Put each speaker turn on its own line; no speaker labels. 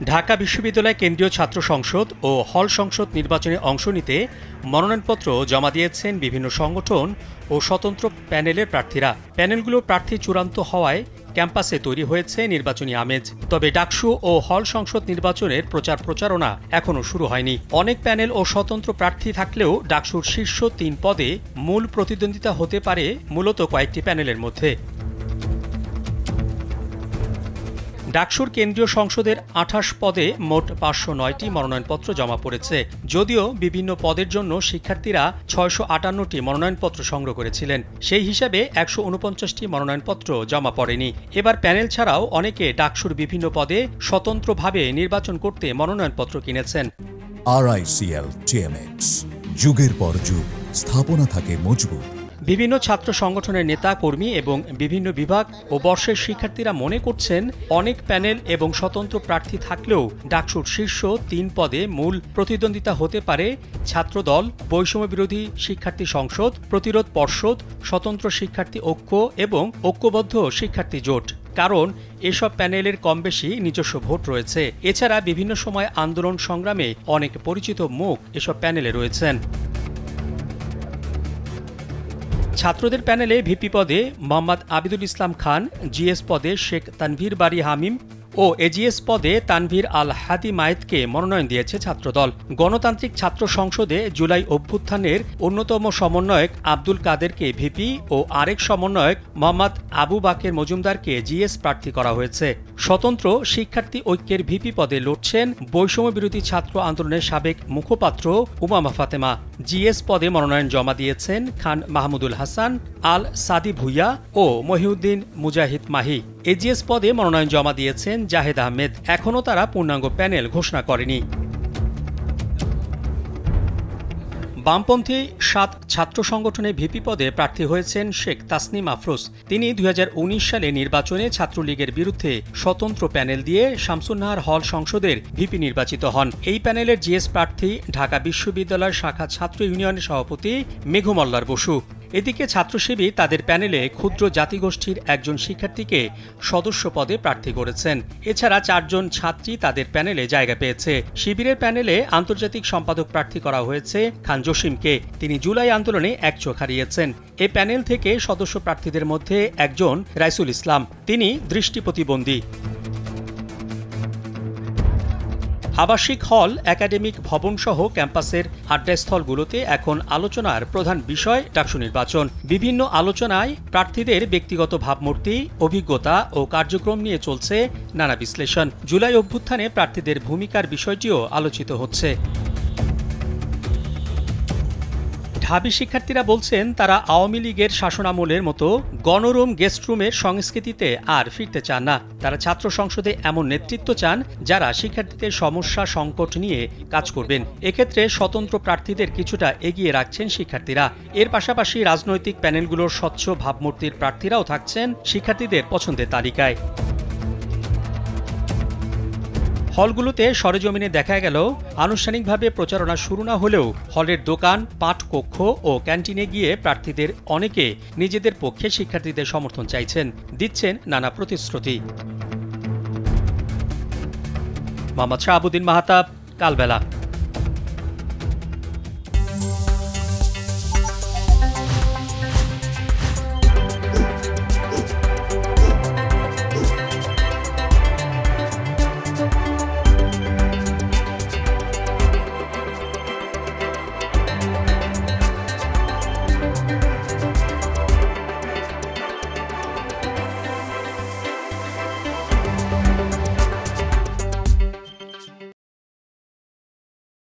ঢাকা বিশ্ববিদ্যালয় কেন্দ্রীয় ছাত্র সংসদ ও হল সংসদ নির্বাচনে অংশ নিতে মনোনয়নপত্র জমা দিয়েছেন বিভিন্ন সংগঠন ও স্বতন্ত্র প্যানেলের প্রার্থীরা। প্যানেলগুলোর প্রার্থী চূড়ান্ত হওয়ায় ক্যাম্পাসে তৈরি হয়েছে নির্বাচনী আমেজ। তবে ডাকসু ও হল সংসদ নির্বাচনের প্রচারণা এখনও শুরু হয়নি। অনেক প্যানেল ও স্বতন্ত্র প্রার্থী থাকলেও ডাকসুর শীর্ষ ৩ পদে মূল প্রতিদ্বন্দ্বিতা হতে পারে মূলত কয়েকটি প্যানেলের মধ্যে। ডাকসুর কেন্দ্রীয় সংসদের ২৮ পদে মোট ৫০৯টি মনোনয়নপত্র জমা পড়েছে। যদিও বিভিন্ন পদের জন্য শিক্ষার্থীরা ৬৫৮টি মনোনয়নপত্র সংগ্রহ করেছিলেন, সেই হিসাবে ১৪৯টি মনোনয়নপত্র জমা পড়েনি। এবার প্যানেল ছাড়াও অনেকে ডাকসুর বিভিন্ন পদে স্বতন্ত্রভাবে নির্বাচন করতে মনোনয়নপত্র কিনেছেন।
RICL TMX, যুগের পর যুগ স্থাপনা থাকে মজবুত।
বিভিন্ন ছাত্র সংগঠনের নেতা কর্মী এবং বিভিন্ন বিভাগ ও বর্ষের শিক্ষার্থীরা মনে করছেন, অনেক প্যানেল এবং স্বতন্ত্র প্রার্থী থাকলেও ডাকসুর শীর্ষ ৩ পদে মূল প্রতিদ্বন্দ্বিতা হতে পারে ছাত্রদল, বৈষম্য বিরোধী শিক্ষার্থী সংসদ, প্রতিরোধ পর্ষদ, স্বতন্ত্র শিক্ষার্থী ঐক্য এবং ঐক্যবদ্ধ শিক্ষার্থী জোট। কারণ এসব প্যানেলের কমবেশি নিজস্ব ভোট রয়েছে। এছাড়া বিভিন্ন সময় আন্দোলন সংগ্রামে অনেক পরিচিত মুখ এসব প্যানেলে রয়েছেন। ছাত্রদের প্যানেলে ভিপি পদে মোহাম্মদ আবিদুল ইসলাম খান, জিএস পদে শেখ তানভীর বারী হামিম ও এজিএস পদে তানভীর আল হাদি মায়েতকে মনোনয়ন দিয়েছে ছাত্রদল। গণতান্ত্রিক ছাত্র সংসদে জুলাই অভ্যুত্থানের অন্যতম সমন্বয়ক আব্দুল কাদেরকে ভিপি ও আরেক সমন্বয়ক মোহাম্মদ আবু বাকের মজুমদারকে জিএস প্রার্থী করা হয়েছে। স্বতন্ত্র শিক্ষার্থী ঐক্যের ভিপি পদে লড়ছেন বৈষম্য বিরোধী ছাত্র আন্দোলনের সাবেক মুখপাত্র উমামা ফাতেমা। জিএস পদে মনোনয়ন জমা দিয়েছেন খান মাহমুদুল হাসান, আল সাদি ভুইয়া ও মহিউদ্দিন মুজাহিদ মাহি। এজিএস পদে মনোনয়ন জমা দিয়েছেন জাহেদ আহমেদ। এখনও তারা পূর্ণাঙ্গ প্যানেল ঘোষণা করেনি। বামপন্থী ৭ ছাত্র সংগঠনে ভিপি পদে প্রার্থী হয়েছেন শেখ তাসনিম আফরোজ। তিনি ২০১৯ সালে নির্বাচনে ছাত্রলীগের বিরুদ্ধে স্বতন্ত্র প্যানেল দিয়ে শামসুন্নাহার হল সংসদের ভিপি নির্বাচিত হন। এই প্যানেলের জিএস প্রার্থী ঢাকা বিশ্ববিদ্যালয় শাখা ছাত্র ইউনিয়নের সভাপতি মেঘু মল্লার বসু। এদিকে ছাত্রসেবী তাদের প্যানেলে ক্ষুদ্র জাতিগোষ্ঠীর একজন শিক্ষার্থীকে সদস্য পদে প্রার্থী করেছেন। এছাড়া ৪ জন ছাত্রী তাদের প্যানেলে জায়গা পেয়েছে। শিবিরের প্যানেলে আন্তর্জাতিক সম্পাদক প্রার্থী করা হয়েছে খান জসিমকে। তিনি জুলাই আন্দোলনে এক চোখ হারিয়েছেন। এ প্যানেল থেকে সদস্য প্রার্থীদের মধ্যে একজন রাইসুল ইসলাম, তিনি দৃষ্টি প্রতিবন্ধী। আবাসিক হল, একাডেমিক ভবনসহ ক্যাম্পাসের আড্ডাস্থলগুলোতে এখন আলোচনার প্রধান বিষয় ডাকসু নির্বাচন। বিভিন্ন আলোচনায় প্রার্থীদের ব্যক্তিগত ভাবমূর্তি, অভিজ্ঞতা ও কার্যক্রম নিয়ে চলছে নানা বিশ্লেষণ। জুলাই অভ্যুত্থানে প্রার্থীদের ভূমিকার বিষয়টিও আলোচিত হচ্ছে। ঢাবি শিক্ষার্থীরা বলছেন, তারা আওয়ামী লীগের শাসনামলের মতো গণরুম, গেস্টরুমের সংস্কৃতিতে আর ফিরতে চান না। তারা ছাত্র সংসদে এমন নেতৃত্ব চান যারা শিক্ষার্থীদের সমস্যা সংকট নিয়ে কাজ করবেন। এক্ষেত্রে স্বতন্ত্র প্রার্থীদের কিছুটা এগিয়ে রাখছেন শিক্ষার্থীরা। এর পাশাপাশি রাজনৈতিক প্যানেলগুলোর স্বচ্ছ ভাবমূর্তির প্রার্থীরাও থাকছেন শিক্ষার্থীদের পছন্দের তালিকায়। হলগুলোতে সরেজমিনে দেখা গেল, আনুষ্ঠানিকভাবে প্রচারণা শুরু না হলেও হলের দোকান, পাঠকক্ষ ও ক্যান্টিনে গিয়ে প্রার্থীদের অনেকে নিজেদের পক্ষে শিক্ষার্থীদের সমর্থন চাইছেন, দিচ্ছেন নানা প্রতিশ্রুতি। মোহাম্মদ শাহাবুদ্দিন মাহতাব, কালবেলা।